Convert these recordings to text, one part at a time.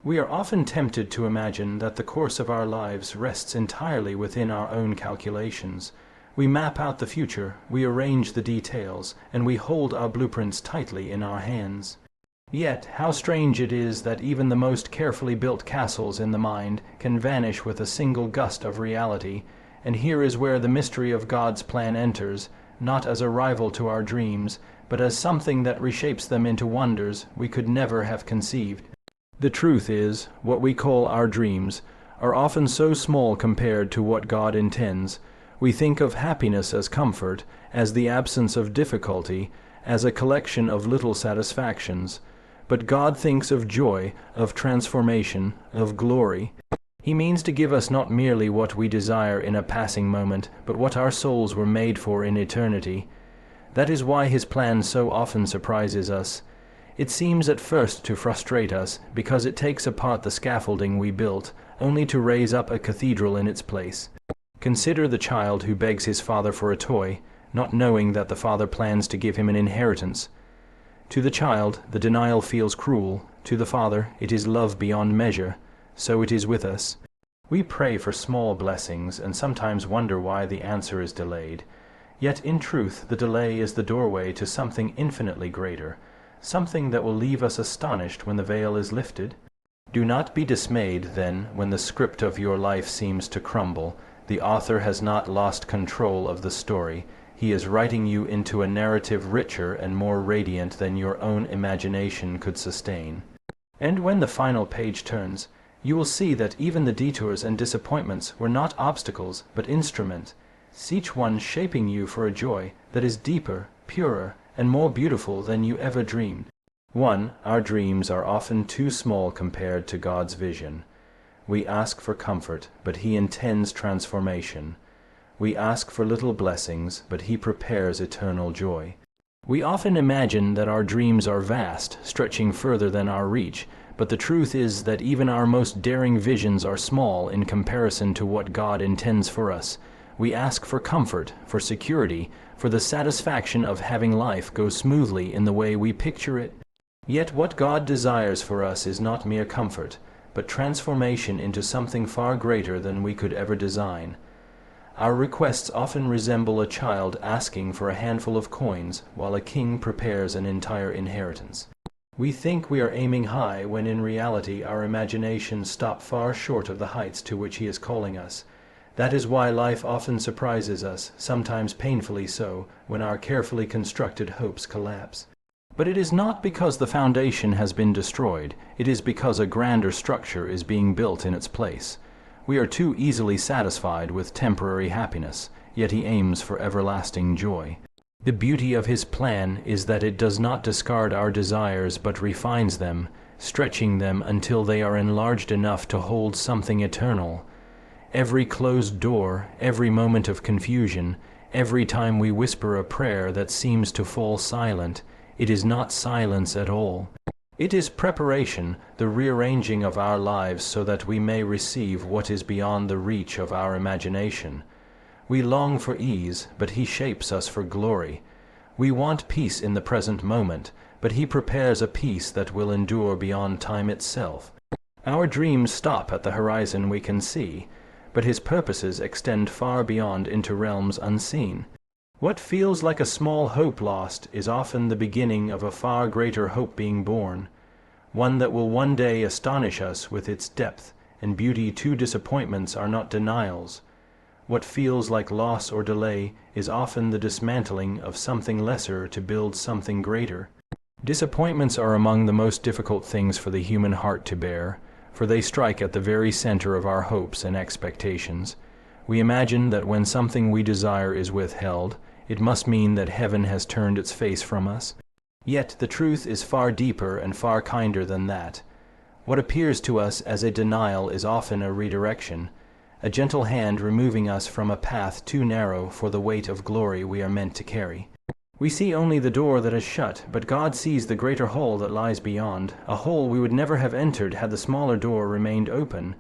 We are often tempted to imagine that the course of our lives rests entirely within our own calculations. We map out the future, we arrange the details, and we hold our blueprints tightly in our hands. Yet, how strange it is that even the most carefully built castles in the mind can vanish with a single gust of reality, and here is where the mystery of God's plan enters, not as a rival to our dreams, but as something that reshapes them into wonders we could never have conceived. The truth is, what we call our dreams are often so small compared to what God intends. We think of happiness as comfort, as the absence of difficulty, as a collection of little satisfactions. But God thinks of joy, of transformation, of glory. He means to give us not merely what we desire in a passing moment, but what our souls were made for in eternity. That is why His plan so often surprises us. It seems at first to frustrate us, because it takes apart the scaffolding we built, only to raise up a cathedral in its place. Consider the child who begs his father for a toy, not knowing that the father plans to give him an inheritance. To the child, the denial feels cruel. To the father, it is love beyond measure. So it is with us. We pray for small blessings and sometimes wonder why the answer is delayed. Yet in truth, the delay is the doorway to something infinitely greater, something that will leave us astonished when the veil is lifted. Do not be dismayed, then, when the script of your life seems to crumble. The author has not lost control of the story. He is writing you into a narrative richer and more radiant than your own imagination could sustain. And when the final page turns, you will see that even the detours and disappointments were not obstacles, but instruments, each one shaping you for a joy that is deeper, purer, and more beautiful than you ever dreamed. Our dreams are often too small compared to God's vision. We ask for comfort, but He intends transformation. We ask for little blessings, but He prepares eternal joy. We often imagine that our dreams are vast, stretching further than our reach, but the truth is that even our most daring visions are small in comparison to what God intends for us. We ask for comfort, for security, for the satisfaction of having life go smoothly in the way we picture it. Yet what God desires for us is not mere comfort, but transformation into something far greater than we could ever design. Our requests often resemble a child asking for a handful of coins while a king prepares an entire inheritance. We think we are aiming high when in reality our imaginations stop far short of the heights to which He is calling us. That is why life often surprises us, sometimes painfully so, when our carefully constructed hopes collapse. But it is not because the foundation has been destroyed, it is because a grander structure is being built in its place. We are too easily satisfied with temporary happiness, yet He aims for everlasting joy. The beauty of His plan is that it does not discard our desires but refines them, stretching them until they are enlarged enough to hold something eternal. Every closed door, every moment of confusion, every time we whisper a prayer that seems to fall silent, it is not silence at all. It is preparation, the rearranging of our lives so that we may receive what is beyond the reach of our imagination. We long for ease, but He shapes us for glory. We want peace in the present moment, but He prepares a peace that will endure beyond time itself. Our dreams stop at the horizon we can see, but His purposes extend far beyond into realms unseen. What feels like a small hope lost is often the beginning of a far greater hope being born, one that will one day astonish us with its depth and beauty. Two disappointments are not denials. What feels like loss or delay is often the dismantling of something lesser to build something greater. Disappointments are among the most difficult things for the human heart to bear, for they strike at the very center of our hopes and expectations. We imagine that when something we desire is withheld, it must mean that heaven has turned its face from us. Yet the truth is far deeper and far kinder than that. What appears to us as a denial is often a redirection, a gentle hand removing us from a path too narrow for the weight of glory we are meant to carry. We see only the door that is shut, but God sees the greater hall that lies beyond, a hole we would never have entered had the smaller door remained open.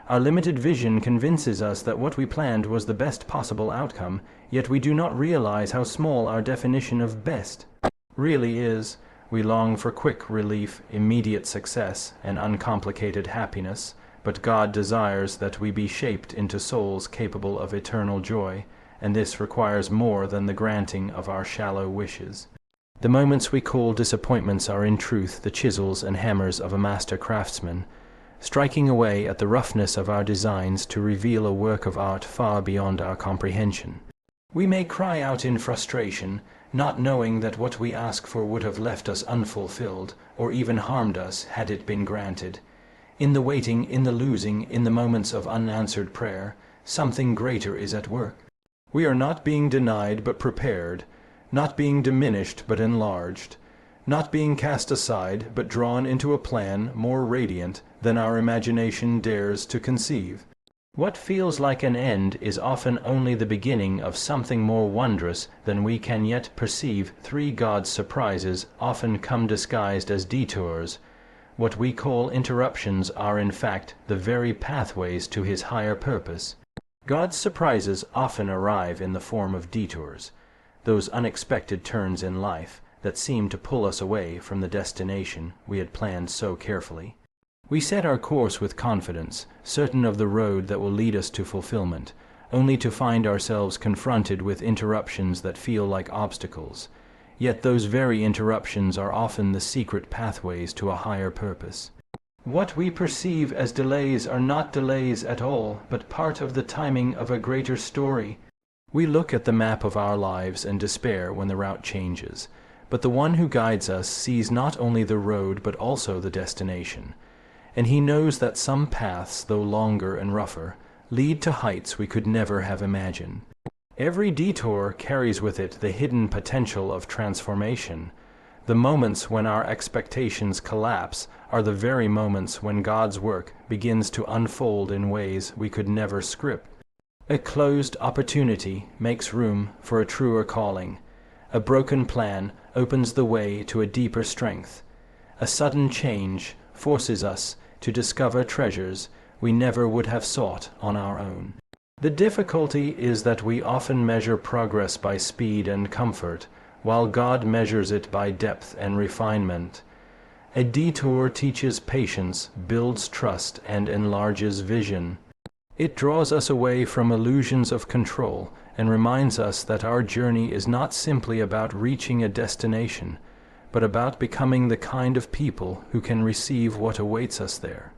Our limited vision convinces us that what we planned was the best possible outcome, yet we do not realize how small our definition of best really is. We long for quick relief, immediate success, and uncomplicated happiness, but God desires that we be shaped into souls capable of eternal joy, and this requires more than the granting of our shallow wishes. The moments we call disappointments are in truth the chisels and hammers of a master craftsman, striking away at the roughness of our designs to reveal a work of art far beyond our comprehension. We may cry out in frustration, not knowing that what we ask for would have left us unfulfilled, or even harmed us had it been granted. In the waiting, in the losing, in the moments of unanswered prayer, something greater is at work. We are not being denied but prepared, not being diminished but enlarged, not being cast aside but drawn into a plan more radiant than our imagination dares to conceive. What feels like an end is often only the beginning of something more wondrous than we can yet perceive. God's surprises often come disguised as detours. What we call interruptions are in fact the very pathways to his higher purpose. God's surprises often arrive in the form of detours, those unexpected turns in life that seem to pull us away from the destination we had planned so carefully. We set our course with confidence, certain of the road that will lead us to fulfillment, only to find ourselves confronted with interruptions that feel like obstacles. Yet those very interruptions are often the secret pathways to a higher purpose. What we perceive as delays are not delays at all, but part of the timing of a greater story. We look at the map of our lives and despair when the route changes, but the one who guides us sees not only the road but also the destination. And he knows that some paths, though longer and rougher, lead to heights we could never have imagined. Every detour carries with it the hidden potential of transformation. The moments when our expectations collapse are the very moments when God's work begins to unfold in ways we could never script. A closed opportunity makes room for a truer calling. A broken plan opens the way to a deeper strength. A sudden change forces us to discover treasures we never would have sought on our own. The difficulty is that we often measure progress by speed and comfort, while God measures it by depth and refinement. A detour teaches patience, builds trust, and enlarges vision. It draws us away from illusions of control and reminds us that our journey is not simply about reaching a destination, but about becoming the kind of people who can receive what awaits us there.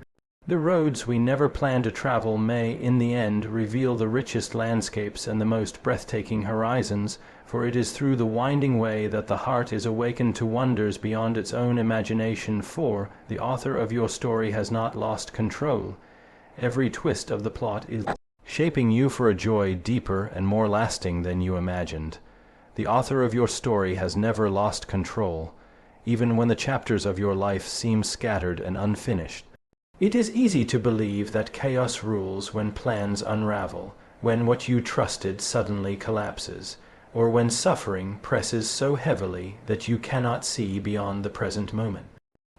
The roads we never planned to travel may, in the end, reveal the richest landscapes and the most breathtaking horizons, for it is through the winding way that the heart is awakened to wonders beyond its own imagination. For the author of your story has not lost control. Every twist of the plot is shaping you for a joy deeper and more lasting than you imagined. The author of your story has never lost control, even when the chapters of your life seem scattered and unfinished. It is easy to believe that chaos rules when plans unravel, when what you trusted suddenly collapses, or when suffering presses so heavily that you cannot see beyond the present moment.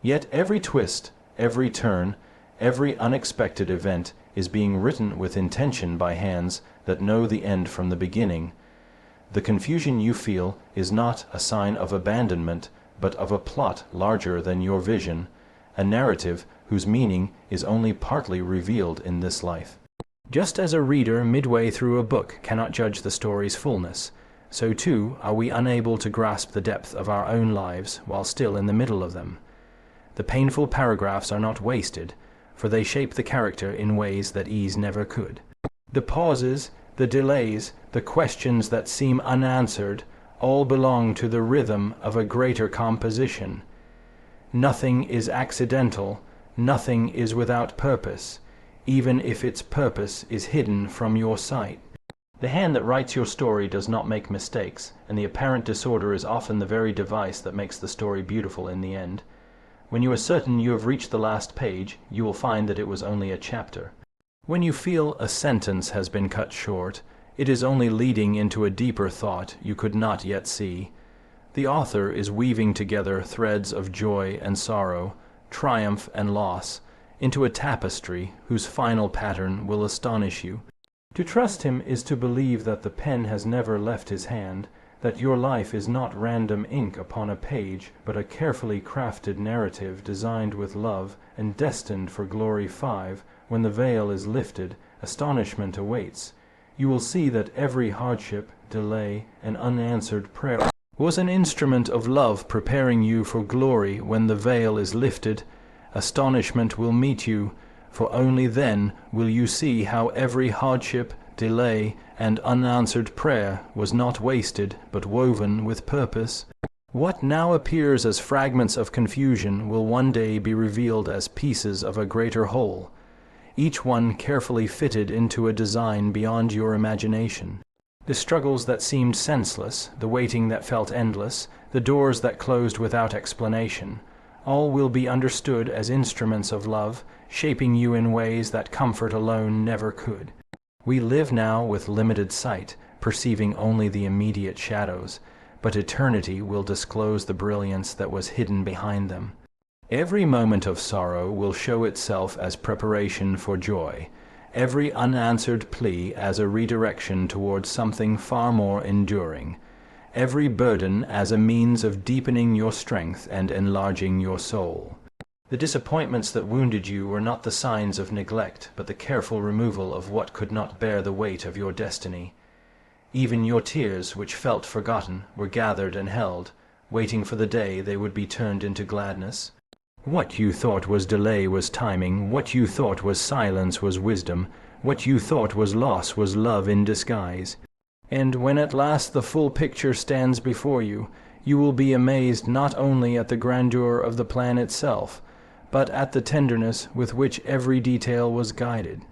Yet every twist, every turn, every unexpected event is being written with intention by hands that know the end from the beginning. The confusion you feel is not a sign of abandonment, but of a plot larger than your vision, a narrative whose meaning is only partly revealed in this life. Just as a reader midway through a book cannot judge the story's fullness, so too are we unable to grasp the depth of our own lives while still in the middle of them. The painful paragraphs are not wasted, for they shape the character in ways that ease never could. The pauses, the delays, the questions that seem unanswered, all belong to the rhythm of a greater composition. Nothing is accidental, nothing is without purpose, even if its purpose is hidden from your sight. The hand that writes your story does not make mistakes, and the apparent disorder is often the very device that makes the story beautiful in the end. When you are certain you have reached the last page, you will find that it was only a chapter. When you feel a sentence has been cut short, it is only leading into a deeper thought you could not yet see. The author is weaving together threads of joy and sorrow, triumph and loss, into a tapestry whose final pattern will astonish you. To trust him is to believe that the pen has never left his hand, that your life is not random ink upon a page, but a carefully crafted narrative designed with love and destined for glory. 5. When the veil is lifted, astonishment awaits. You will see that every hardship, delay, and unanswered prayer was an instrument of love preparing you for glory. When the veil is lifted, astonishment will meet you, for only then will you see how every hardship, delay, and unanswered prayer was not wasted, but woven with purpose. What now appears as fragments of confusion will one day be revealed as pieces of a greater whole, each one carefully fitted into a design beyond your imagination. The struggles that seemed senseless, the waiting that felt endless, the doors that closed without explanation, all will be understood as instruments of love, shaping you in ways that comfort alone never could. We live now with limited sight, perceiving only the immediate shadows, but eternity will disclose the brilliance that was hidden behind them. Every moment of sorrow will show itself as preparation for joy, every unanswered plea as a redirection towards something far more enduring, every burden as a means of deepening your strength and enlarging your soul. The disappointments that wounded you were not the signs of neglect, but the careful removal of what could not bear the weight of your destiny. Even your tears, which felt forgotten, were gathered and held, waiting for the day they would be turned into gladness. What you thought was delay was timing, what you thought was silence was wisdom, what you thought was loss was love in disguise. And when at last the full picture stands before you, you will be amazed not only at the grandeur of the plan itself, but at the tenderness with which every detail was guided.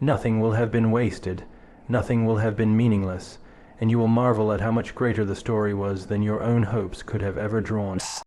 Nothing will have been wasted, nothing will have been meaningless, and you will marvel at how much greater the story was than your own hopes could have ever drawn.